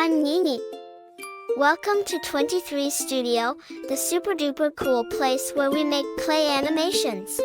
I'm Nini. Welcome to 23 Studio, the super duper cool place where we make play animations.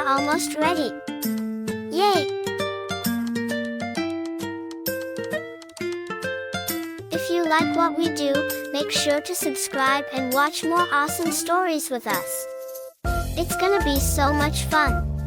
Almost ready. Yay! If you like what we do, make sure to subscribe and watch more awesome stories with us. It's gonna be so much fun.